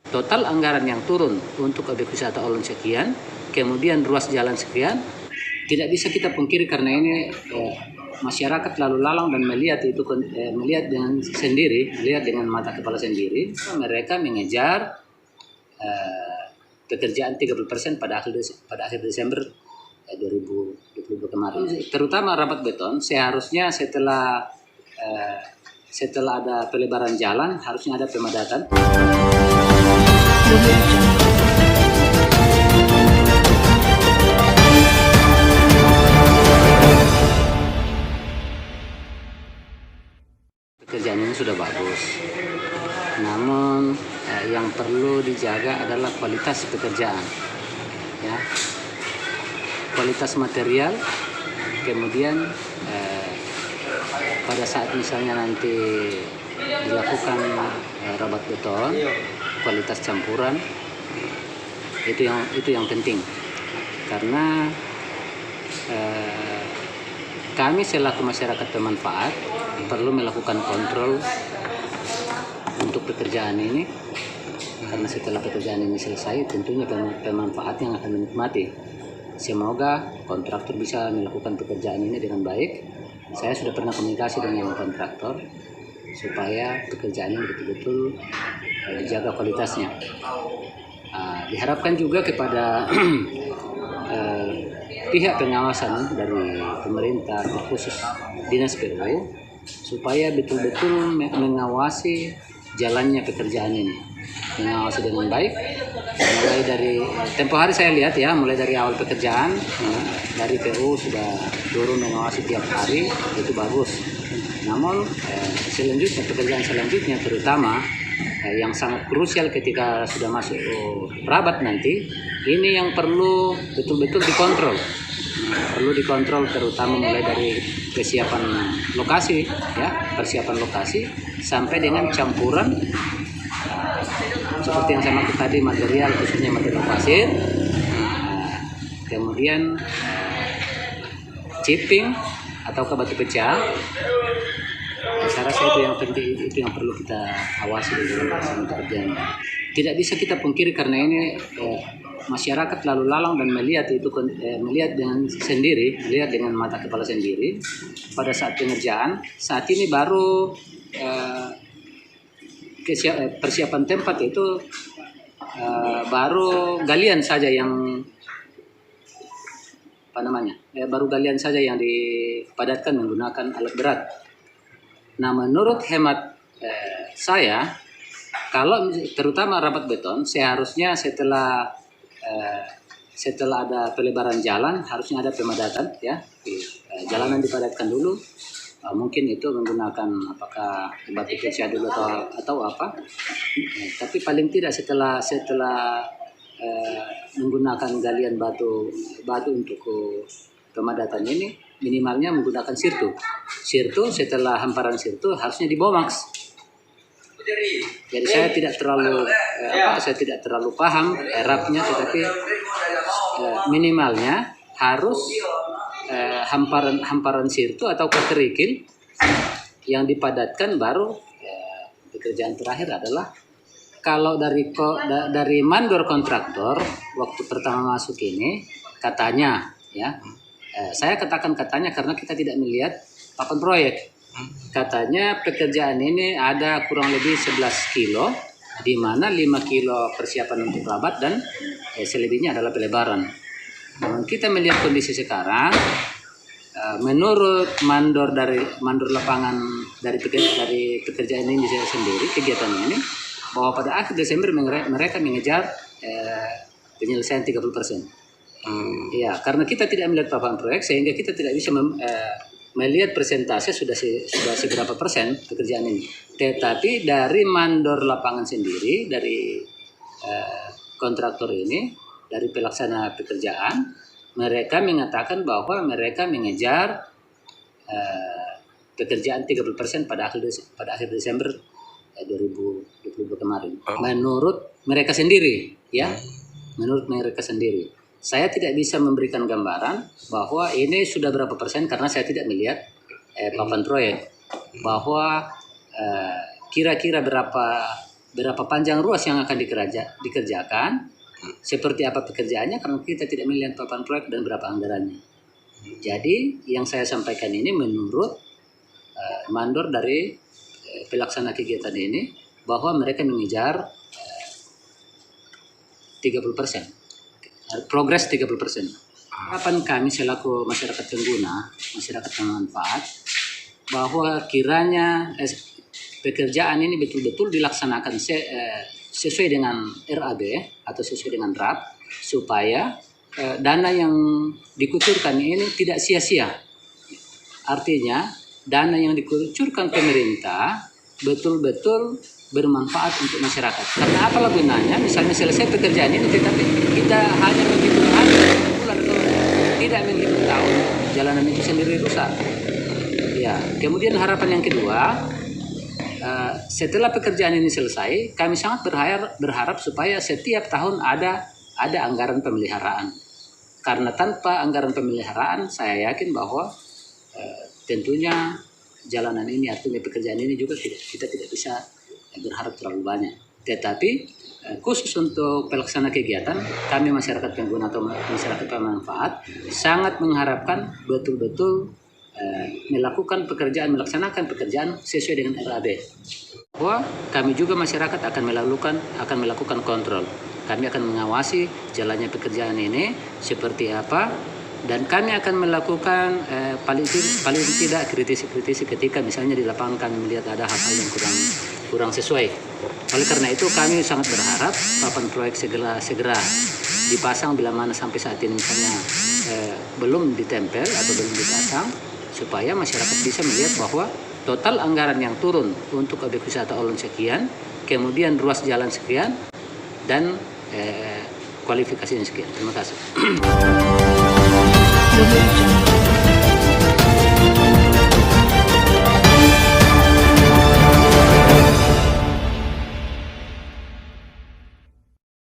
Total anggaran yang turun untuk objek wisata Olon sekian, kemudian ruas jalan sekian, tidak bisa kita pungkiri karena ini masyarakat lalu lalang dan melihat itu melihat dengan sendiri, melihat dengan mata kepala sendiri, mereka mengejar pekerjaan 30% pada akhir Desember 2022 kemarin. Terutama rapat beton, seharusnya setelah ada pelebaran jalan harusnya ada pemadatan. Pekerjaan ini sudah bagus, namun yang perlu dijaga adalah kualitas pekerjaan, ya, kualitas material. Kemudian pada saat misalnya nanti dilakukan rabat beton, kualitas campuran itu yang penting, karena kami selaku masyarakat pemanfaat perlu melakukan kontrol untuk pekerjaan ini, karena setelah pekerjaan ini selesai tentunya pemanfaat yang akan menikmati. Semoga kontraktor bisa melakukan pekerjaan ini dengan baik. Saya sudah pernah komunikasi dengan kontraktor supaya pekerjaan ini betul-betul dijaga kualitasnya. Diharapkan juga kepada pihak pengawasan dari pemerintah, khusus Dinas PU, supaya betul-betul mengawasi jalannya pekerjaan ini, mengawasi dengan baik. Mulai dari tempo hari saya lihat ya, mulai dari awal pekerjaan dari PU sudah turun mengawasi tiap hari, itu bagus. Namun selanjutnya, pekerjaan selanjutnya terutama yang sangat krusial ketika sudah masuk rabat nanti, ini yang perlu betul-betul dikontrol. Perlu dikontrol terutama mulai dari persiapan lokasi, ya, persiapan lokasi sampai dengan campuran seperti yang saya maksud tadi, material khususnya material pasir, kemudian chipping atau batu pecah. Saya rasa itu yang penting, itu yang perlu kita awasi dalam pekerjaan. Tidak bisa kita pungkiri karena ini masyarakat lalu lalang dan melihat itu melihat dengan sendiri, melihat dengan mata kepala sendiri pada saat pengerjaan. Saat ini baru persiapan tempat itu baru galian saja yang baru galian saja yang dipadatkan menggunakan alat berat. Nah, menurut hemat saya, kalau terutama rapat beton, seharusnya setelah ada pelebaran jalan harusnya ada pemadatan, ya, jalanan dipadatkan dulu. Mungkin itu menggunakan apakah batu pecah dulu atau apa. Tapi paling tidak setelah menggunakan galian batu untuk pemadatan ini, minimalnya menggunakan sirtu. Setelah hamparan sirtu harusnya dibomaks. Jadi saya tidak terlalu paham rapnya, tetapi minimalnya harus hamparan sirtu atau kerikil yang dipadatkan. Baru pekerjaan terakhir adalah kalau dari mandor kontraktor waktu pertama masuk ini katanya, ya, saya katakan katanya karena kita tidak melihat papan proyek. Katanya pekerjaan ini ada kurang lebih 11 kilo, di mana 5 kilo persiapan untuk rabat dan selebihnya adalah pelebaran. Namun kita melihat kondisi sekarang, menurut mandor lapangan dari pekerjaan ini sendiri, kegiatan ini, bahwa pada akhir Desember mereka mengejar penyelesaian 30%. Ya, karena kita tidak melihat papan proyek sehingga kita tidak bisa melihat persentase sudah seberapa persen pekerjaan ini. Tetapi dari mandor lapangan sendiri, dari kontraktor ini, dari pelaksana pekerjaan, mereka mengatakan bahwa mereka mengejar pekerjaan 30% pada akhir Desember 2022 kemarin. Menurut mereka sendiri, ya, menurut mereka sendiri. Saya tidak bisa memberikan gambaran bahwa ini sudah berapa persen karena saya tidak melihat papan proyek, bahwa kira-kira berapa berapa panjang ruas yang akan dikerjakan, seperti apa pekerjaannya, karena kita tidak melihat papan proyek dan berapa anggarannya. Jadi yang saya sampaikan ini menurut mandor dari pelaksana kegiatan ini, bahwa mereka mengejar 30%, progres 30%. Harapan kami selaku masyarakat pengguna, masyarakat pemanfaat, bahwa kiranya pekerjaan ini betul-betul dilaksanakan sesuai dengan RAB atau sesuai dengan RAP, supaya dana yang dikucurkan ini tidak sia-sia. Artinya dana yang dikucurkan pemerintah betul-betul bermanfaat untuk masyarakat. Karena apalah gunanya misalnya selesai pekerjaan ini tetapi kita hanya menghitung hari, bulan, atau tidak menghitung tahun, jalanan itu sendiri rusak. Ya, kemudian harapan yang kedua, setelah pekerjaan ini selesai, kami sangat berharap supaya setiap tahun ada anggaran pemeliharaan. Karena tanpa anggaran pemeliharaan, saya yakin bahwa tentunya jalanan ini, artinya pekerjaan ini juga kita tidak bisa berharap terlalu banyak. Tetapi khusus untuk pelaksana kegiatan, kami masyarakat pengguna atau masyarakat pemanfaat sangat mengharapkan betul-betul melaksanakan pekerjaan sesuai dengan RAB. Bahwa kami juga masyarakat akan melakukan kontrol. Kami akan mengawasi jalannya pekerjaan ini seperti apa, dan kami akan melakukan paling tidak kritisi ketika misalnya di lapangan kami melihat ada hal-hal yang kurang sesuai. Oleh karena itu kami sangat berharap papan proyek segera dipasang bila mana sampai saat ini misalnya belum ditempel atau belum dipasang, supaya masyarakat bisa melihat bahwa total anggaran yang turun untuk objek wisata Olon sekian, kemudian ruas jalan sekian, dan kualifikasinya sekian. Terima kasih.